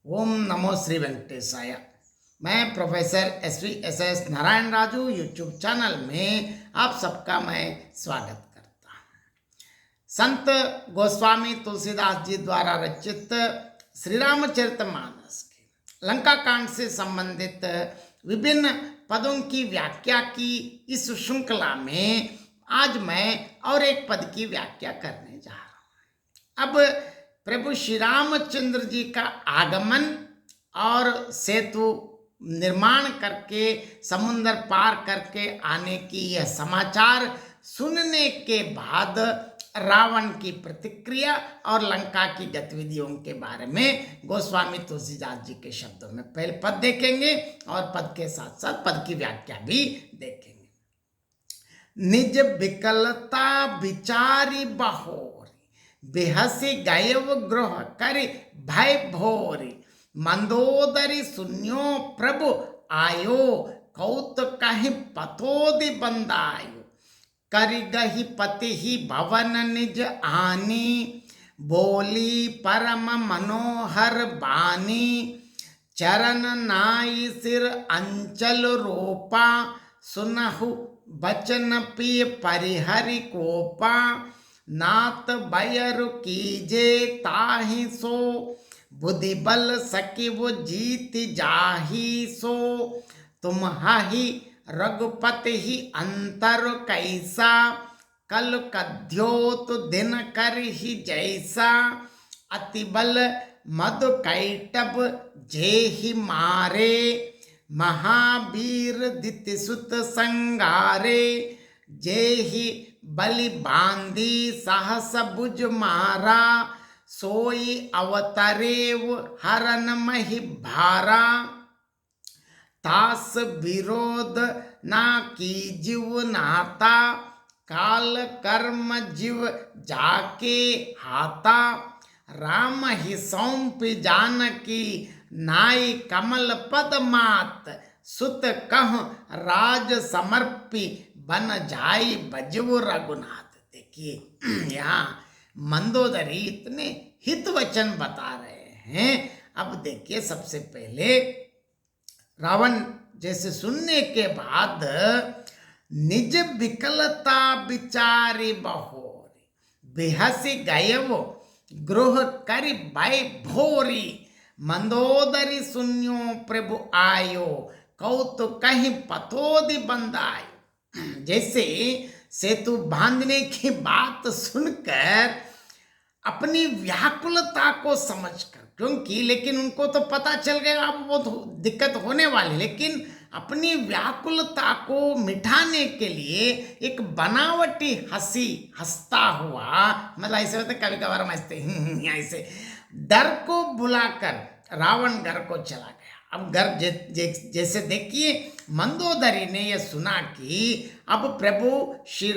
ओम नमो श्री वेंकटेशाय। मैं professor S Narayan Raju YouTube channel में आप सबका मैं स्वागत करता हूँ। संत गोस्वामी तुलसीदास जी द्वारा रचित श्री रामचरितमानस के लंका कांड से संबंधित विभिन्न पदों की व्याख्या की इस श्रृंखला में आज मैं और एक पद की व्याख्या करने जा रहा हूँ। अब प्रभु श्री रामचंद्र जी का आगमन और सेतु निर्माण करके समुद्र पार करके आने की यह समाचार सुनने के बाद रावण की प्रतिक्रिया और लंका की गतिविधियों के बारे में गोस्वामी तुलसीदास जी के शब्दों में पहले पद देखेंगे और पद के साथ साथ पद की व्याख्या भी देखेंगे। निज विकलता विचारी बहोरी बेहसी गयव ग्रह करि भय भोरी मंदोदरी सुन्यो प्रभु आयो कौत कहि पतोदि बंदायो करि गहि पति ही भवन निज आनी बोली परम मनोहर बानी चरण नाई सिर अंचल रोपा सुनहु बचन पिय परिहरि कोपा नात बयर कीजे ताहि सो बुद्धि बल सकिव जीत जाही सो तुम हाहि रघुपति ही अंतर कैसा कल कद्योत दिन कर ही जैसा अति बल मधु कैटब जेहि मारे महावीर दितिसुत संगारे जेहि बलि बांधी साहस भुज मारा सोई अवतरेव हरन महि भारा तास विरोध ना की जीव नाता काल कर्म जीव जाके हाता राम ही सौंप जानकी नाई कमल पद मात सुत कह राज समर्पी बन जाई बजव रघुनाथ। देखिए यहाँ मंदोदरी इतने हित वचन बता रहे हैं। अब देखिए सबसे पहले रावण जैसे सुनने के बाद निज विकलता विचारी बहोरी बेहसी गयव गृह करि भय भोरी मंदोदरी सुन्यो प्रभु आयो कौतुक कहीं पतोदि बंदायो। जैसे सेतु बांधने की बात सुनकर अपनी व्याकुलता को समझकर, क्योंकि लेकिन उनको तो पता चल गया अब वो दिक्कत होने वाली, लेकिन अपनी व्याकुलता को मिटाने के लिए एक बनावटी हंसी हंसता हुआ, मतलब ऐसे होते कभी कभार हम हंसते ऐसे डर को बुलाकर रावण घर को चला गया। अब घर जैसे देखिए मंदोदरी ने यह सुना कि अब प्रभु श्री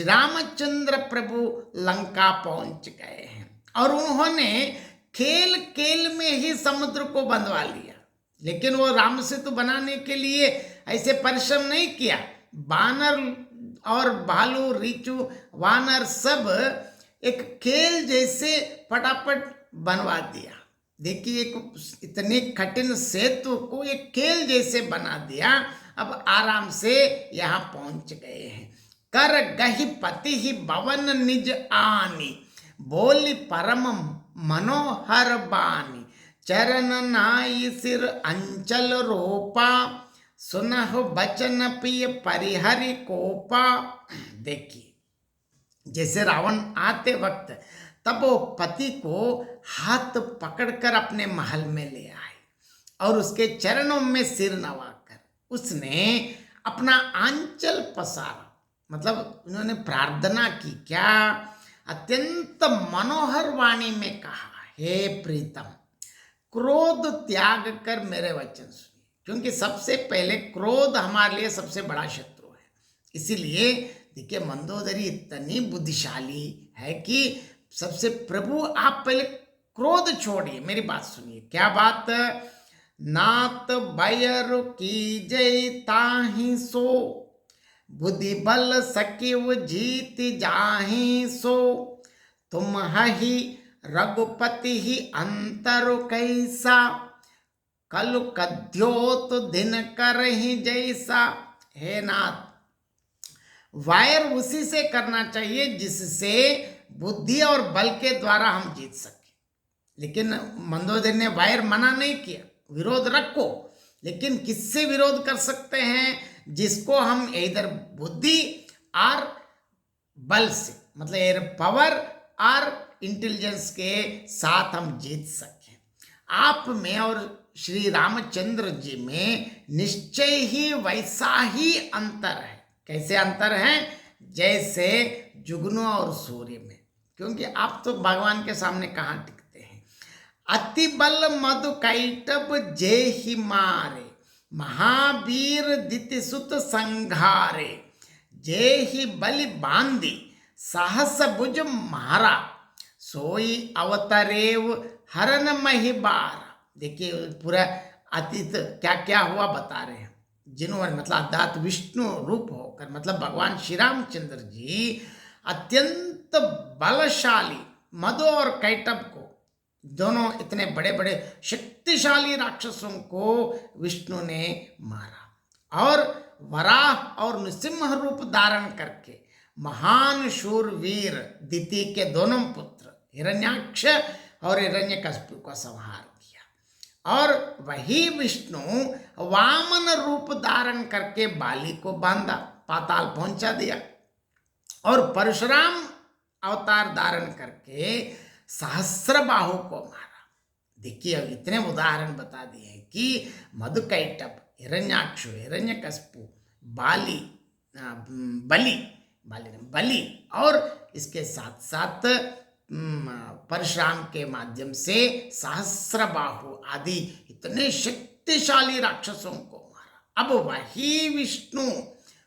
रामचंद्र प्रभु लंका पहुंच गए हैं और उन्होंने खेल खेल में ही समुद्र को बंधवा लिया। लेकिन वो राम सेतु बनाने के लिए ऐसे परिश्रम नहीं किया। बानर और भालू रीचू वानर सब एक खेल जैसे फटाफट बनवा दिया। देखिए एक इतने कठिन सेतु को एक खेल जैसे बना दिया। अब आराम से यहाँ पहुंच गए हैं। कर गहि पति ही भवन निज आनी बोली परम मनोहर बानी चरण नाई सिर अंचल रोपा सुनहु बचन पिय परिहरि कोपा। देखिए जैसे रावण आते वक्त तब वो पति को हाथ पकड़कर अपने महल में ले आए और उसके चरणों में सिर नवाकर उसने अपना आंचल पसारा, मतलब उन्होंने प्रार्थना की। क्या अत्यंत मनोहर वाणी में कहा, हे प्रीतम क्रोध त्याग कर मेरे वचन सुनिए, क्योंकि सबसे पहले क्रोध हमारे लिए सबसे बड़ा शत्रु है। इसीलिए देखिए मंदोदरी इतनी बुद्धिशाली है कि सबसे प्रभु आप पहले क्रोध छोड़िए, मेरी बात सुनिए। क्या बात? नात बयर की जय ताहि सो बुद्धि बल सकिव जीत जाहि सो तुम हहि रघुपति ही अंतर कैसा, कलु कद्योत दिन कर ही जैसा। हे नाथ, वायर उसी से करना चाहिए जिससे बुद्धि और बल के द्वारा हम जीत सके। लेकिन मंदोदरी ने वायर मना नहीं किया, विरोध रखो, लेकिन किससे विरोध कर सकते हैं? जिसको हम इधर बुद्धि और बल से, मतलब पावर और इंटेलिजेंस के साथ हम जीत सकें। आप में और श्री रामचंद्र जी में निश्चय ही वैसा ही अंतर है। कैसे अंतर है? जैसे जुगनू और सूर्य में। क्योंकि आप तो भगवान के सामने कहाँ टिकते हैं। अति बल मधु कैटब जे ही मारे, महावीर दिति सुत संघारे। जे ही बलि बांधी साहस भुज मारा, सोई अवतरेव हरन महिबारा। देखिए पूरा अतीत क्या क्या हुआ बता रहे हैं। जिन्होंने मतलब अर्थात विष्णु रूप होकर, मतलब भगवान श्री रामचंद्र जी अत्यंत बलशाली मधु और कैटभ को, दोनों इतने बड़े बड़े शक्तिशाली राक्षसों को विष्णु ने मारा, और वराह और नृसिंह रूप धारण करके महान शूरवीर दिति के दोनों पुत्र हिरण्याक्ष और हिरण्यकशिपु का संहार किया। और वही विष्णु वामन रूप धारण करके बाली को बांधा, पाताल पहुंचा दिया, और परशुराम अवतार धारण करके सहस्रबाहु को मारा। देखिए अब इतने उदाहरण बता दिए हैं कि मधुकैटभ, हिरण्याक्ष, हिरण्यकशिपु, बलि और इसके साथ साथ परशुराम के माध्यम से सहस्रबाहु आदि इतने शक्तिशाली राक्षसों को मारा। अब वही विष्णु,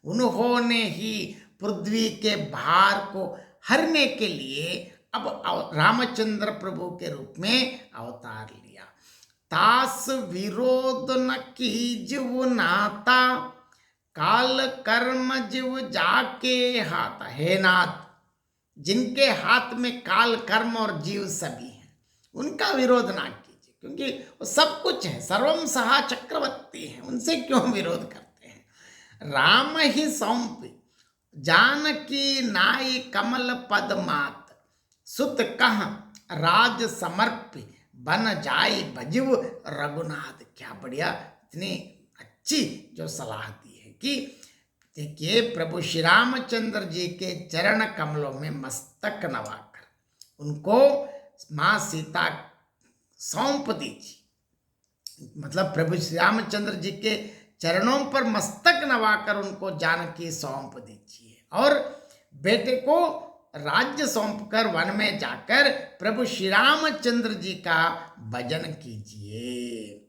उन्होंने ही पृथ्वी के भार को हरने के लिए अब रामचंद्र प्रभु के रूप में अवतार लिया। तास विरोध न कीजव नाता, काल कर्म जीव जाके हाथ। हे नाथ, जिनके हाथ में काल कर्म और जीव सभी हैं, उनका विरोध ना कीजिए, क्योंकि वो सब कुछ है, सर्वम सहा चक्रवर्ती है, उनसे क्यों विरोध करते हैं। राम ही सौंप जानकी नाई कमल पद मात, सुत कह राज समर्पि बन जाय भजिव रघुनाथ। क्या बढ़िया, इतनी अच्छी जो सलाह दी है कि देखिए प्रभु श्री रामचंद्र जी के चरण कमलों में मस्तक नवाकर उनको माँ सीता सौंप दीजिए। मतलब प्रभु श्री रामचंद्र जी के चरणों पर मस्तक नवाकर उनको जानकी सौंप दीजिए, और बेटे को राज्य सौंपकर वन में जाकर प्रभु श्री रामचंद्र जी का भजन कीजिए।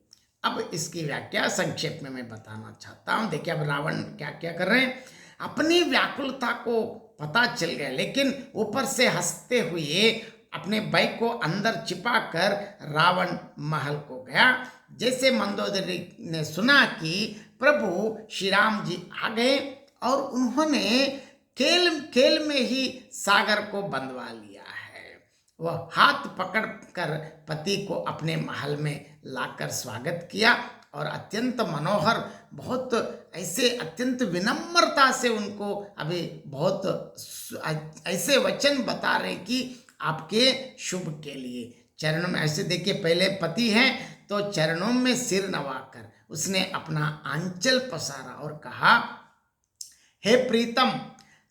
अब इसकी व्याख्या संक्षेप में मैं बताना चाहता हूं। देखिए अब रावण क्या क्या कर रहे हैं। अपनी व्याकुलता को पता चल गया, लेकिन ऊपर से हंसते हुए अपने भाई को अंदर छिपा कर रावण महल को गया। जैसे मंदोदरी ने सुना कि प्रभु श्री राम जी आ गए, और उन्होंने खेल में ही सागर को बंधवा लिया है। वह हाथ पकड़कर पति को अपने महल में लाकर स्वागत किया, और अत्यंत मनोहर, बहुत ऐसे अत्यंत विनम्रता से उनको अभी बहुत ऐसे वचन बता रहे कि आपके शुभ के लिए चरणों में, ऐसे देखिए पहले पति हैं तो चरणों में सिर नवाकर उसने अपना आंचल पसारा और कहा, हे प्रीतम,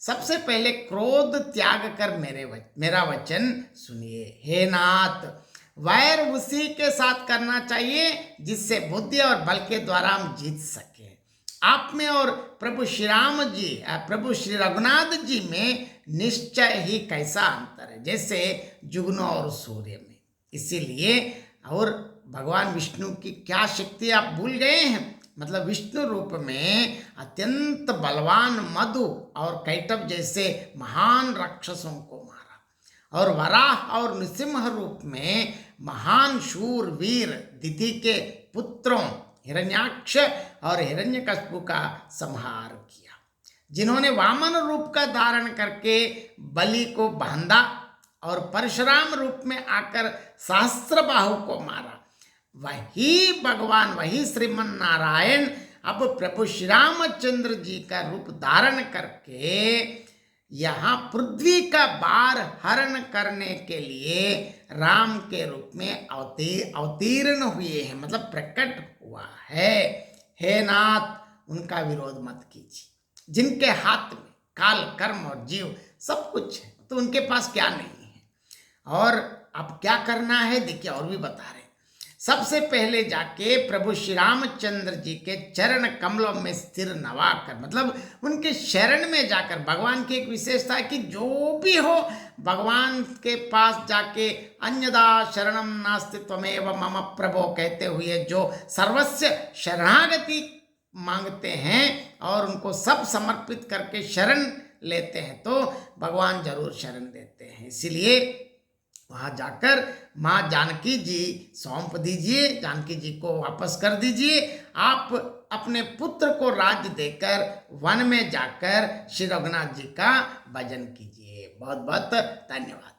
सबसे पहले क्रोध त्याग कर मेरा वचन सुनिए। हे नाथ, वैर उसी के साथ करना चाहिए जिससे बुद्धि और बल के द्वारा हम जीत सके। आप में और प्रभु श्री राम जी, प्रभु श्री रघुनाथ जी में निश्चय ही कैसा अंतर है, जैसे जुगनू और सूर्य में। इसीलिए, और भगवान विष्णु की क्या शक्ति आप भूल गए हैं। मतलब विष्णु रूप में अत्यंत बलवान मधु और कैटभ जैसे महान राक्षसों को मारा, और वराह और नृसिंह रूप में महान शूर वीर दिति के पुत्रों हिरण्याक्ष और हिरण्यकशिपु का संहार किया, जिन्होंने वामन रूप का धारण करके बलि को बांधा और परशुराम रूप में आकर सहस्त्रबाहु को मारा, वही भगवान, वही श्रीमन नारायण अब प्रभु श्री रामचंद्र जी का रूप धारण करके यहाँ पृथ्वी का भार हरण करने के लिए राम के रूप में अवतीर्ण हुए हैं, मतलब प्रकट हुआ है। हे नाथ, उनका विरोध मत कीजिए, जिनके हाथ में काल, कर्म और जीव सब कुछ है, तो उनके पास क्या नहीं है। और अब क्या करना है देखिए, और भी बता रहे। सबसे पहले जाके प्रभु श्री रामचंद्र जी के चरण कमलों में स्थिर नवाकर, मतलब उनके शरण में जाकर, भगवान की एक विशेषता है कि जो भी हो भगवान के पास जाके अन्यदा शरणम नास्ति त्वमेव मम प्रभो कहते हुए जो सर्वस्व शरणागति मांगते हैं और उनको सब समर्पित करके शरण लेते हैं, तो भगवान जरूर शरण देते हैं। इसीलिए वहाँ जाकर माँ जानकी जी सौंप दीजिए, जानकी जी को वापस कर दीजिए। आप अपने पुत्र को राज्य देकर वन में जाकर श्री रघुनाथ जी का भजन कीजिए। बहुत बहुत धन्यवाद।